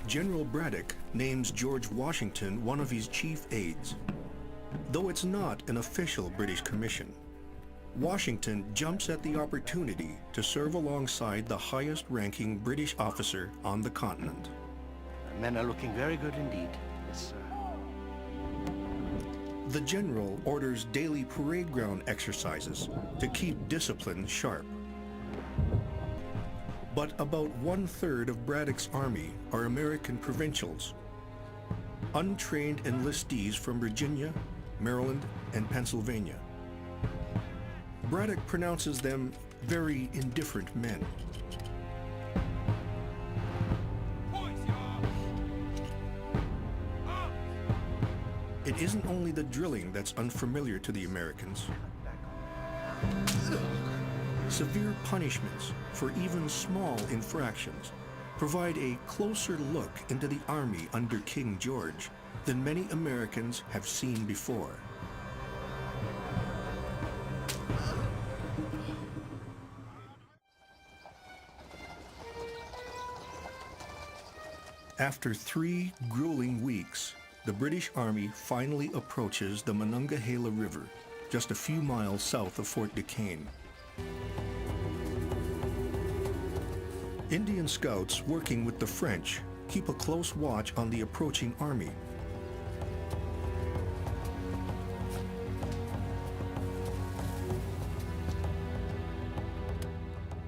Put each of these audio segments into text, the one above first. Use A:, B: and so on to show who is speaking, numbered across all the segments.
A: General Braddock names George Washington one of his chief aides. Though it's not an official British commission, Washington jumps at the opportunity to serve alongside the highest-ranking British officer on the continent.
B: The men are looking very good indeed. Yes, sir.
A: The general orders daily parade ground exercises to keep discipline sharp. But about 1/3 of Braddock's army are American provincials, untrained enlistees from Virginia, Maryland, and Pennsylvania. Braddock pronounces them very indifferent men. It isn't only the drilling that's unfamiliar to the Americans. Severe punishments for even small infractions provide a closer look into the army under King George than many Americans have seen before. After 3 grueling weeks, the British Army finally approaches the Monongahela River, just a few miles south of Fort Duquesne. Indian scouts working with the French keep a close watch on the approaching army.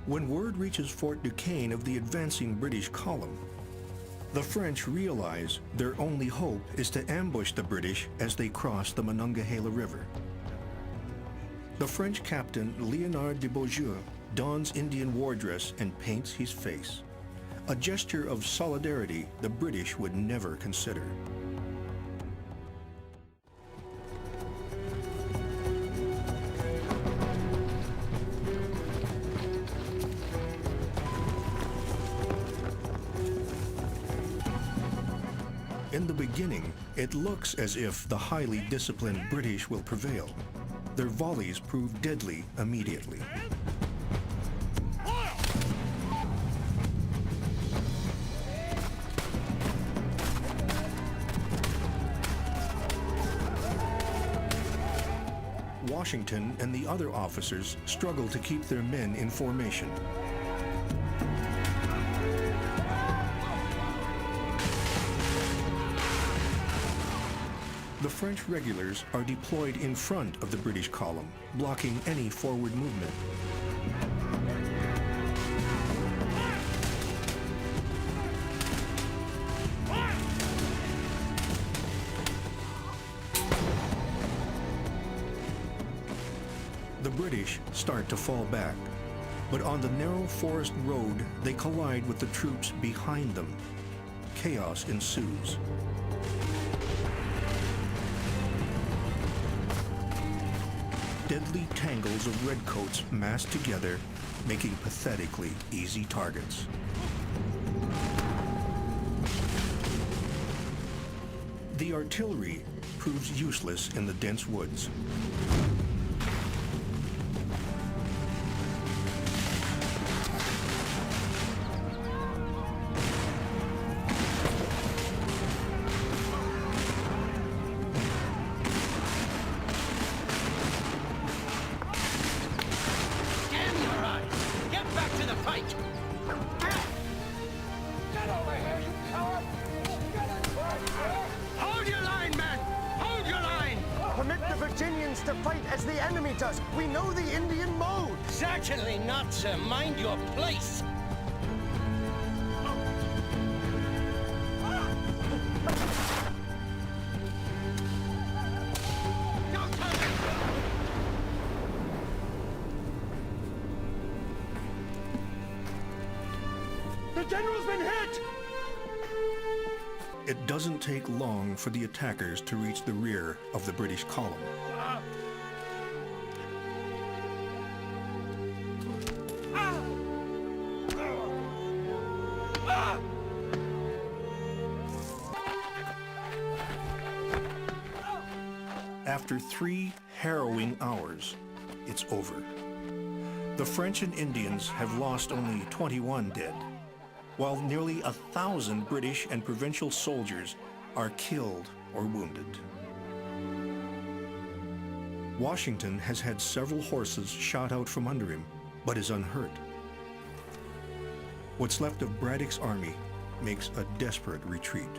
A: When word reaches Fort Duquesne of the advancing British column, the French realize their only hope is to ambush the British as they cross the Monongahela River. The French captain Léonard de Beaujeu dons Indian war dress and paints his face, a gesture of solidarity the British would never consider. In the beginning, it looks as if the highly disciplined British will prevail. Their volleys prove deadly immediately. Washington and the other officers struggle to keep their men in formation. The French regulars are deployed in front of the British column, blocking any forward movement. The British start to fall back, but on the narrow forest road, they collide with the troops behind them. Chaos ensues. Deadly tangles of redcoats mass together, making pathetically easy targets. The artillery proves useless in the dense woods.
C: To fight as the enemy does. We know the Indian mode.
D: Certainly not, sir. Mind your place.
C: The general's been hit!
A: It doesn't take long for the attackers to reach the rear of the British column. After 3 harrowing hours, it's over. The French and Indians have lost only 21 dead, while nearly 1,000 British and provincial soldiers are killed or wounded. Washington has had several horses shot out from under him, but is unhurt. What's left of Braddock's army makes a desperate retreat.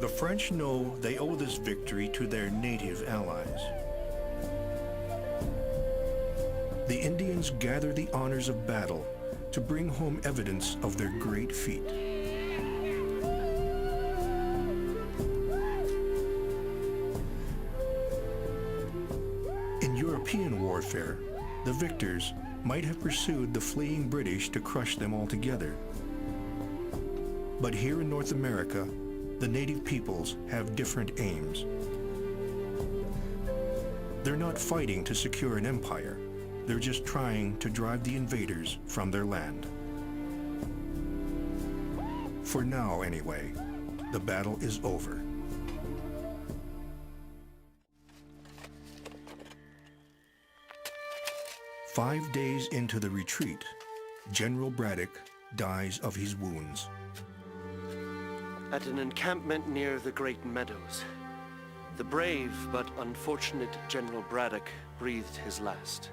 A: The French know they owe this victory to their native allies. The Indians gather the honors of battle to bring home evidence of their great feat. In European warfare, the victors might have pursued the fleeing British to crush them altogether. But here in North America, the native peoples have different aims. They're not fighting to secure an empire. They're just trying to drive the invaders from their land. For now, anyway, the battle is over. Five days into the retreat, General Braddock dies of his wounds.
B: At an encampment near the Great Meadows, the brave but unfortunate General Braddock breathed his last.